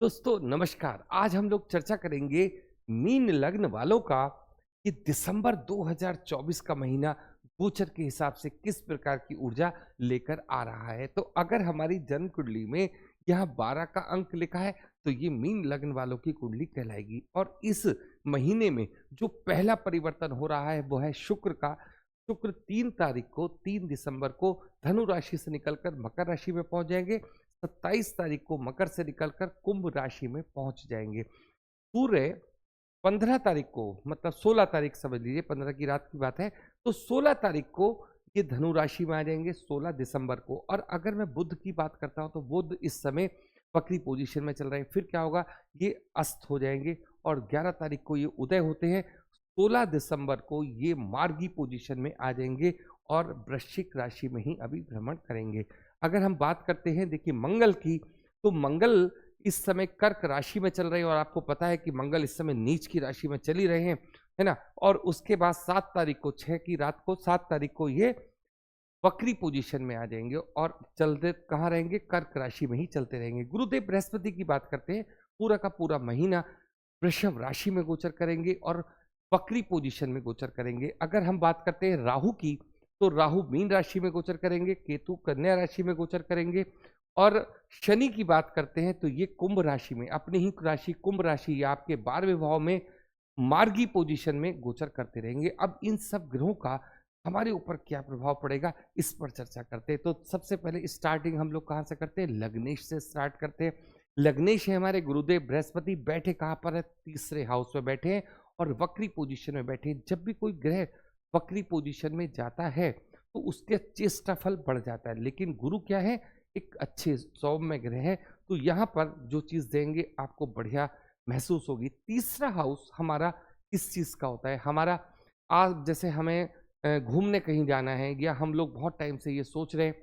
दोस्तों नमस्कार। आज हम लोग चर्चा करेंगे मीन लग्न वालों का कि दिसंबर 2024 का महीना गोचर के हिसाब से किस प्रकार की ऊर्जा लेकर आ रहा है। तो अगर हमारी जन्म कुंडली में यहाँ 12 का अंक लिखा है तो ये मीन लग्न वालों की कुंडली कहलाएगी। और इस महीने में जो पहला परिवर्तन हो रहा है वो है शुक्र का। शुक्र 3 तारीख को 3 दिसंबर को धनु राशि से निकलकर मकर राशि में पहुंच जाएंगे। 27 तारीख को मकर से निकलकर कुंभ राशि में पहुंच जाएंगे। सूर्य 15 तारीख को मतलब 16 तारीख समझ लीजिए, 15 की रात की बात है, तो 16 तारीख को ये धनु राशि में आ जाएंगे 16 दिसंबर को। और अगर मैं बुध की बात करता हूं तो बुध इस समय वक्री पोजीशन में चल रहे हैं। फिर क्या होगा, ये अस्त हो जाएंगे और 11 तारीख को ये उदय होते हैं। 16 दिसंबर को ये मार्गी पोजीशन में आ जाएंगे और वृश्चिक राशि में ही अभी भ्रमण करेंगे। अगर हम बात करते हैं देखिए मंगल की, तो मंगल इस समय कर्क राशि में चल रहे हैं और आपको पता है कि मंगल इस समय नीच की राशि में चल ही रहे हैं, है ना। और उसके बाद 7 तारीख को 6 की रात को 7 तारीख को ये वक्री पोजीशन में आ जाएंगे और चलते कहाँ रहेंगे, कर्क राशि में ही चलते रहेंगे। गुरुदेव बृहस्पति की बात करते हैं, पूरा का पूरा महीना वृषभ राशि में गोचर करेंगे और वक्री पोजीशन में गोचर करेंगे। अगर हम बात करते हैं राहु की, तो राहु मीन राशि में गोचर करेंगे, केतु कन्या राशि में गोचर करेंगे। और शनि की बात करते हैं तो ये कुंभ राशि में, अपनी ही राशि कुंभ राशि या आपके 12वें भाव में मार्गी पोजीशन में गोचर करते रहेंगे। अब इन सब ग्रहों का हमारे ऊपर क्या प्रभाव पड़ेगा, इस पर चर्चा करते हैं। तो सबसे पहले स्टार्टिंग हम लोग कहाँ से करते हैं, लग्नेश से स्टार्ट करते हैं। लग्नेश है हमारे गुरुदेव बृहस्पति, बैठे कहाँ पर है, तीसरे हाउस में बैठे हैं और वक्री पोजीशन में बैठे हैं। जब भी कोई ग्रह वक्री पोजीशन में जाता है तो उसके चेष्टा फल बढ़ जाता है, लेकिन गुरु क्या है, एक अच्छे सौम्य ग्रह है, तो यहाँ पर जो चीज देंगे आपको बढ़िया महसूस होगी। तीसरा हाउस हमारा किस चीज का होता है, हमारा आज जैसे हमें घूमने कहीं जाना है, या हम लोग बहुत टाइम से ये सोच रहे हैं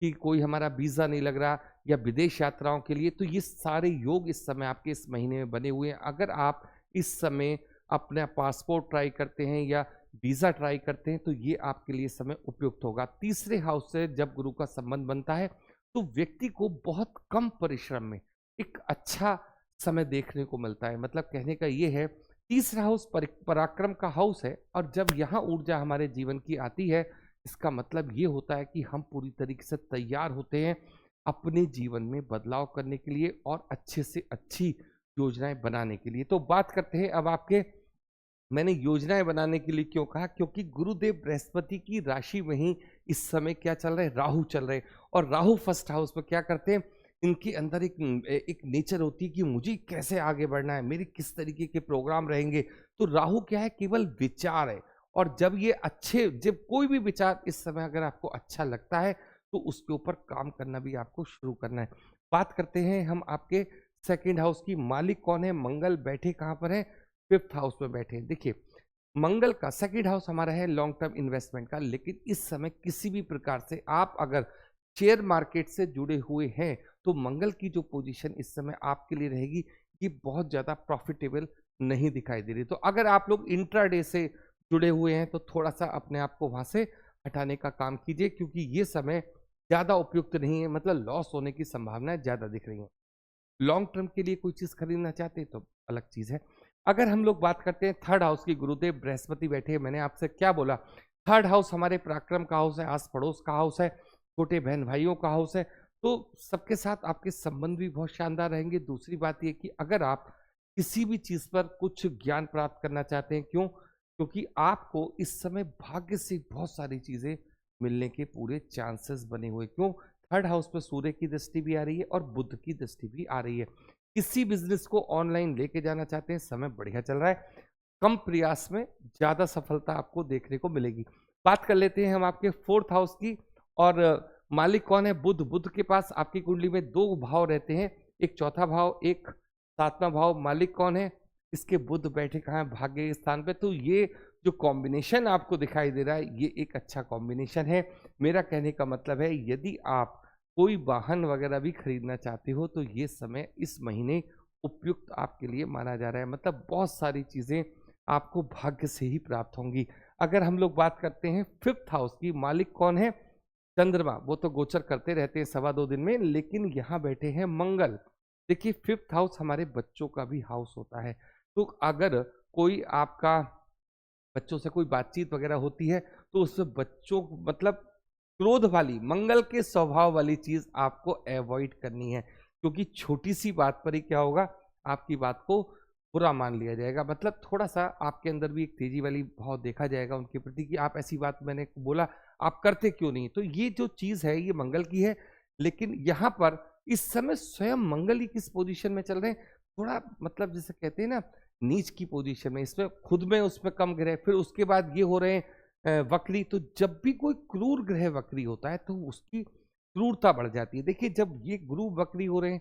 कि कोई हमारा वीजा नहीं लग रहा, या विदेश यात्राओं के लिए, तो ये सारे योग इस समय आपके इस महीने में बने हुए हैं। अगर आप इस समय अपना पासपोर्ट ट्राई करते हैं या वीजा ट्राई करते हैं तो ये आपके लिए समय उपयुक्त होगा। तीसरे हाउस से जब गुरु का संबंध बनता है तो व्यक्ति को बहुत कम परिश्रम में एक अच्छा समय देखने को मिलता है। मतलब कहने का ये है, तीसरा हाउस पराक्रम का हाउस है और जब यहाँ ऊर्जा हमारे जीवन की आती है, इसका मतलब ये होता है कि हम पूरी तरीके से तैयार होते हैं अपने जीवन में बदलाव करने के लिए और अच्छे से अच्छी योजनाएं बनाने के लिए। तो बात करते हैं अब आपके, मैंने योजनाएं बनाने के लिए क्यों कहा, क्योंकि गुरुदेव बृहस्पति की राशि में ही इस समय क्या चल रहा है, राहु चल रहे हैं। और राहु फर्स्ट हाउस में क्या करते हैं, इनके अंदर एक नेचर होती है कि मुझे कैसे आगे बढ़ना है, मेरे किस तरीके के प्रोग्राम रहेंगे। तो राहु क्या है, केवल विचार है। और जब ये अच्छे, जब कोई भी विचार इस समय अगर आपको अच्छा लगता है तो उसके ऊपर काम करना भी आपको शुरू करना है। बात करते हैं हम आपके सेकेंड हाउस की, मालिक कौन है, मंगल बैठे कहाँ पर है, फिफ्थ हाउस में बैठे हैं। देखिए मंगल का सेकंड हाउस हमारा है लॉन्ग टर्म इन्वेस्टमेंट का, लेकिन इस समय किसी भी प्रकार से आप अगर शेयर मार्केट से जुड़े हुए हैं तो मंगल की जो पोजीशन इस समय आपके लिए रहेगी, ये बहुत ज्यादा प्रॉफिटेबल नहीं दिखाई दे रही। तो अगर आप लोग इंट्राडे से जुड़े हुए हैं तो थोड़ा सा अपने आप को वहां से हटाने का काम कीजिए, क्योंकि ये समय ज्यादा उपयुक्त नहीं है, मतलब लॉस होने की संभावनाएं ज्यादा दिख रही है। लॉन्ग टर्म के लिए कोई चीज खरीदना चाहते हैं तो अलग चीज है। अगर हम लोग बात करते हैं थर्ड हाउस की, गुरुदेव बृहस्पति बैठे हैं, मैंने आपसे क्या बोला, थर्ड हाउस हमारे पराक्रम का हाउस है, आस पड़ोस का हाउस है, छोटे बहन भाइयों का हाउस है। तो सबके साथ आपके संबंध भी बहुत शानदार रहेंगे। दूसरी बात यह कि अगर आप किसी भी चीज पर कुछ ज्ञान प्राप्त करना चाहते हैं, क्यों, क्योंकि आपको इस समय भाग्य से बहुत सारी चीजें मिलने के पूरे चांसेस बने हुए। क्यों, थर्ड हाउस पर सूर्य की दृष्टि भी आ रही है और बुध की दृष्टि भी आ रही है। किसी बिजनेस को ऑनलाइन लेके जाना चाहते हैं, समय बढ़िया चल रहा है, कम प्रयास में ज्यादा सफलता आपको देखने को मिलेगी। बात कर लेते हैं हम आपके फोर्थ हाउस की, और मालिक कौन है, बुध। बुध के पास आपकी कुंडली में दो भाव रहते हैं, एक चौथा भाव, एक सातवां भाव। मालिक कौन है, इसके बुध बैठे कहाँ है, भाग्य के स्थान पे। तो ये जो कॉम्बिनेशन आपको दिखाई दे रहा है, ये एक अच्छा कॉम्बिनेशन है। मेरा कहने का मतलब है, यदि आप कोई वाहन वगैरह भी खरीदना चाहते हो तो ये समय इस महीने उपयुक्त आपके लिए माना जा रहा है। मतलब बहुत सारी चीजें आपको भाग्य से ही प्राप्त होंगी। अगर हम लोग बात करते हैं फिफ्थ हाउस की, मालिक कौन है, चंद्रमा। वो तो गोचर करते रहते हैं 2.25 दिन में, लेकिन यहाँ बैठे हैं मंगल। देखिए, फिफ्थ हाउस हमारे बच्चों का भी हाउस होता है। तो अगर कोई आपका बच्चों से कोई बातचीत वगैरह होती है, तो उसमें बच्चों मतलब क्रोध वाली, मंगल के स्वभाव वाली चीज आपको अवॉइड करनी है, क्योंकि छोटी सी बात पर ही क्या होगा, आपकी बात को बुरा मान लिया जाएगा। मतलब थोड़ा सा आपके अंदर भी एक तेजी वाली भाव देखा जाएगा उनके प्रति कि आप ऐसी बात मैंने बोला, आप करते क्यों नहीं। तो ये जो चीज है ये मंगल की है। लेकिन यहाँ पर इस समय स्वयं मंगल ही किस पोजीशन में चल रहे हैं, थोड़ा मतलब जैसे कहते हैं ना, नीच की पोजीशन में, इसमें खुद में उसमें कम ग्रह, फिर उसके बाद ये हो रहे हैं वक्री। तो जब भी कोई क्रूर ग्रह वक्री होता है तो उसकी क्रूरता बढ़ जाती है। देखिए, जब ये गुरु वक्री हो रहे हैं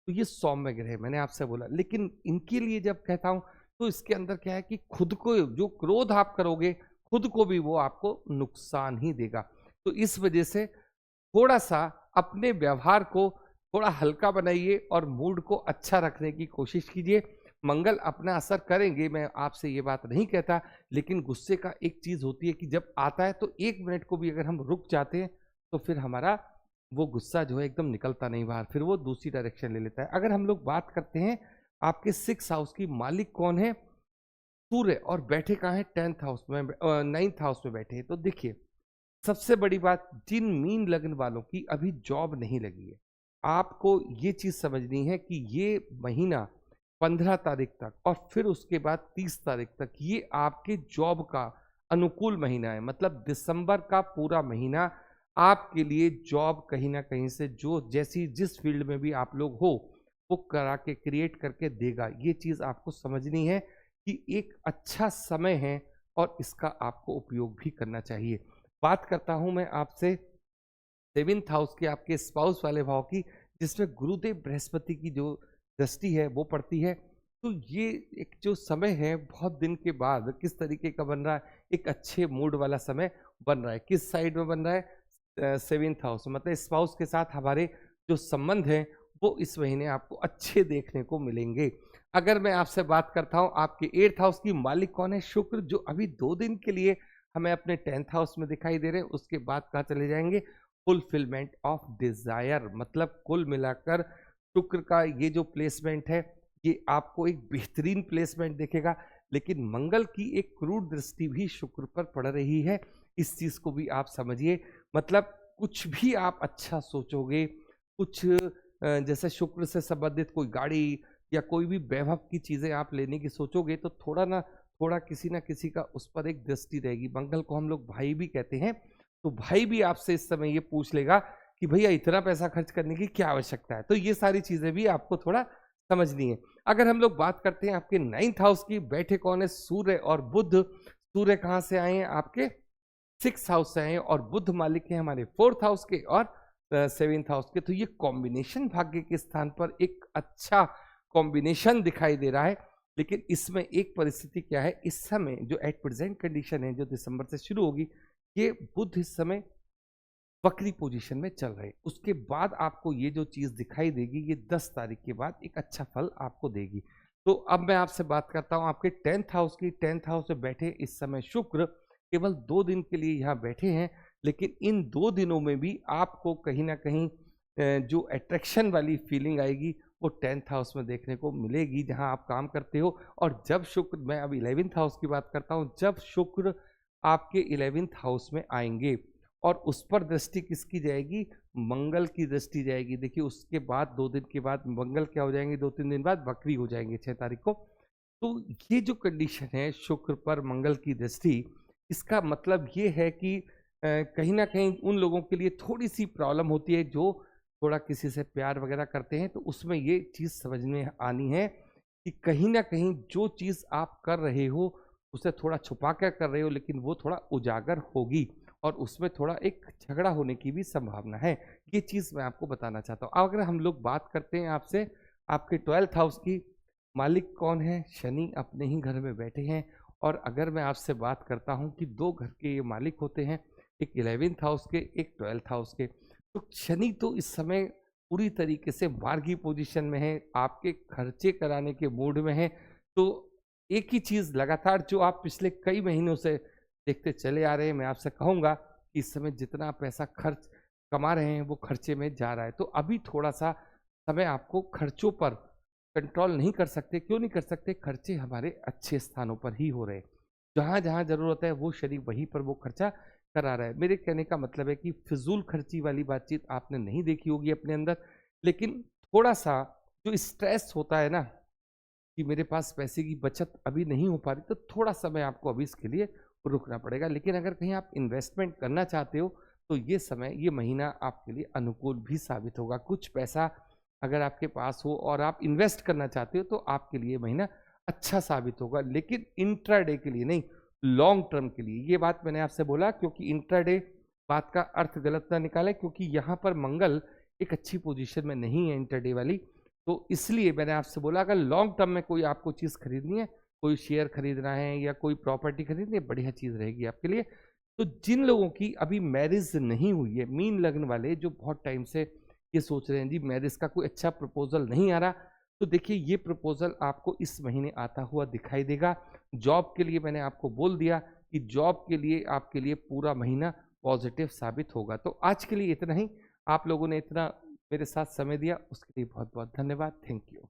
तो ये सौम्य ग्रह, मैंने आपसे बोला, लेकिन इनके लिए जब कहता हूं तो इसके अंदर क्या है कि खुद को जो क्रोध आप करोगे, खुद को भी वो आपको नुकसान ही देगा। तो इस वजह से थोड़ा सा अपने व्यवहार को थोड़ा हल्का बनाइए और मूड को अच्छा रखने की कोशिश कीजिए। मंगल अपना असर करेंगे, मैं आपसे ये बात नहीं कहता, लेकिन गुस्से का एक चीज होती है कि जब आता है तो 1 मिनट को भी अगर हम रुक जाते हैं तो फिर हमारा वो गुस्सा जो है एकदम निकलता नहीं बाहर, फिर वो दूसरी डायरेक्शन ले लेता है। अगर हम लोग बात करते हैं आपके 6 हाउस की, मालिक कौन है? सूर्य, और बैठे कहाँ है? 10th हाउस में, 9th हाउस में बैठे हैं। तो देखिए, सबसे बड़ी बात, जिन मीन लग्न वालों की अभी जॉब नहीं लगी है, आपको ये चीज समझनी है कि ये महीना 15 तारीख तक और फिर उसके बाद 30 तारीख तक ये आपके जॉब का अनुकूल महीना है। मतलब दिसंबर का पूरा महीना आपके लिए जॉब कहीं ना कहीं से, जो जैसी जिस फील्ड में भी आप लोग हो, वो करा के क्रिएट करके देगा। ये चीज आपको समझनी है कि एक अच्छा समय है और इसका आपको उपयोग भी करना चाहिए। बात करता हूं मैं आपसे 7th हाउस के, आपके स्पाउस वाले भाव की, जिसमें गुरुदेव बृहस्पति की जो दृष्टि है वो पड़ती है। तो ये एक जो समय है बहुत दिन के बाद किस तरीके का बन रहा है, एक अच्छे मूड वाला समय बन रहा है। किस साइड में बन रहा है? 7th हाउस, मतलब स्पाउस के साथ हमारे जो संबंध हैं वो इस महीने आपको अच्छे देखने को मिलेंगे। अगर मैं आपसे बात करता हूँ आपके 8th हाउस की, मालिक कौन है? शुक्र, जो अभी 2 दिन के लिए हमें अपने 10th हाउस में दिखाई दे रहे हैं, उसके बाद कहाँ चले जाएंगे? Fulfilment of desire. मतलब कुल मिलाकर शुक्र का ये जो प्लेसमेंट है ये आपको एक बेहतरीन प्लेसमेंट देखेगा। लेकिन मंगल की एक क्रूर दृष्टि भी शुक्र पर पड़ रही है, इस चीज को भी आप समझिए। मतलब कुछ भी आप अच्छा सोचोगे, कुछ जैसे शुक्र से संबंधित कोई गाड़ी या कोई भी वैभव की चीजें आप लेने की सोचोगे तो थोड़ा ना किसी का उस पर एक दृष्टि रहेगी। मंगल को हम लोग भाई भी कहते हैं, तो भाई भी आपसे इस समय ये पूछ लेगा कि भैया इतना पैसा खर्च करने की क्या आवश्यकता है। तो ये सारी चीजें भी आपको थोड़ा समझनी है। अगर हम लोग बात करते हैं आपके 9th हाउस की, बैठे कौन है? सूर्य और बुध। सूर्य कहाँ से आए हैं? आपके 6th हाउस से आए हैं, और बुध मालिक है हमारे 4th हाउस के और 7th हाउस के। तो ये कॉम्बिनेशन भाग्य के स्थान पर एक अच्छा कॉम्बिनेशन दिखाई दे रहा है। लेकिन इसमें एक परिस्थिति क्या है, इस समय जो एट प्रेजेंट कंडीशन है, जो दिसंबर से शुरू होगी, ये बुध इस समय वक्री पोजीशन में चल रहे। उसके बाद आपको ये जो चीज दिखाई देगी, ये 10 तारीख के बाद एक अच्छा फल आपको देगी। तो अब मैं आपसे बात करता हूं आपके 10th हाउस की। 10th हाउस में बैठे इस समय शुक्र केवल 2 दिन के लिए यहाँ बैठे हैं, लेकिन इन 2 दिनों में भी आपको कहीं ना कहीं जो अट्रैक्शन वाली फीलिंग आएगी वो 10th हाउस में देखने को मिलेगी, जहां आप काम करते हो। और जब शुक्र, मैं अब 11th हाउस की बात करता हूं, जब शुक्र आपके 11th हाउस में आएंगे और उस पर दृष्टि किसकी जाएगी? मंगल की दृष्टि जाएगी। देखिए, उसके बाद 2 दिन के बाद मंगल क्या हो जाएंगे? 2-3 दिन बाद वक्री हो जाएंगे 6 तारीख को। तो ये जो कंडीशन है शुक्र पर मंगल की दृष्टि, इसका मतलब ये है कि कहीं ना कहीं उन लोगों के लिए थोड़ी सी प्रॉब्लम होती है जो थोड़ा किसी से प्यार वगैरह करते हैं। तो उसमें ये चीज समझ में आनी है कि कहीं ना कहीं जो चीज आप कर रहे हो उसे थोड़ा छुपा कर कर रहे हो, लेकिन वो थोड़ा उजागर होगी और उसमें थोड़ा एक झगड़ा होने की भी संभावना है। ये चीज मैं आपको बताना चाहता हूँ। अगर हम लोग बात करते हैं आपसे आपके 12th हाउस की, मालिक कौन है? शनि अपने ही घर में बैठे हैं। और अगर मैं आपसे बात करता हूं कि 2 घर के ये मालिक होते हैं, एक 11th हाउस के, एक 12th हाउस के, तो शनि तो इस समय पूरी तरीके से मार्गी पोजीशन में है, आपके खर्चे कराने के मूड में है। तो एक ही चीज लगातार जो आप पिछले कई महीनों से देखते चले आ रहे हैं, मैं आपसे कहूंगा कि इस समय जितना पैसा खर्च कमा रहे हैं वो खर्चे में जा रहा है। तो अभी थोड़ा सा समय आपको खर्चों पर कंट्रोल नहीं कर सकते। क्यों नहीं कर सकते? खर्चे हमारे अच्छे स्थानों पर ही हो रहे हैं। जहाँ जहाँ जरूरत है वो शरीर वहीं पर वो खर्चा करा रहा है। मेरे कहने का मतलब है कि फिजूल खर्ची वाली बातचीत आपने नहीं देखी होगी अपने अंदर, लेकिन थोड़ा सा जो स्ट्रेस होता है ना कि मेरे पास पैसे की बचत अभी नहीं हो पा रही, तो थोड़ा समय आपको अभी इसके लिए रुकना पड़ेगा। लेकिन अगर कहीं आप इन्वेस्टमेंट करना चाहते हो तो ये समय, ये महीना आपके लिए अनुकूल भी साबित होगा। कुछ पैसा अगर आपके पास हो और आप इन्वेस्ट करना चाहते हो तो आपके लिए महीना अच्छा साबित होगा, लेकिन इंट्राडे के लिए नहीं, लॉन्ग टर्म के लिए। ये बात मैंने आपसे बोला क्योंकि इंट्राडे बात का अर्थ गलत ना निकाले, क्योंकि यहाँ पर मंगल एक अच्छी पोजीशन में नहीं है इंट्राडे वाली। तो इसलिए मैंने आपसे बोला अगर लॉन्ग टर्म में कोई आपको चीज़ खरीदनी है, कोई शेयर खरीदना है या कोई प्रॉपर्टी खरीदनी है, बढ़िया चीज़ रहेगी आपके लिए। तो जिन लोगों की अभी मैरिज नहीं हुई है, मीन लग्न वाले जो बहुत टाइम से ये सोच रहे हैं जी मैरिज का कोई अच्छा प्रपोजल नहीं आ रहा, तो देखिए ये प्रपोजल आपको इस महीने आता हुआ दिखाई देगा। जॉब के लिए मैंने आपको बोल दिया कि जॉब के लिए आपके लिए पूरा महीना पॉजिटिव साबित होगा। तो आज के लिए इतना ही। आप लोगों ने इतना मेरे साथ समय दिया उसके लिए बहुत बहुत धन्यवाद। Thank you.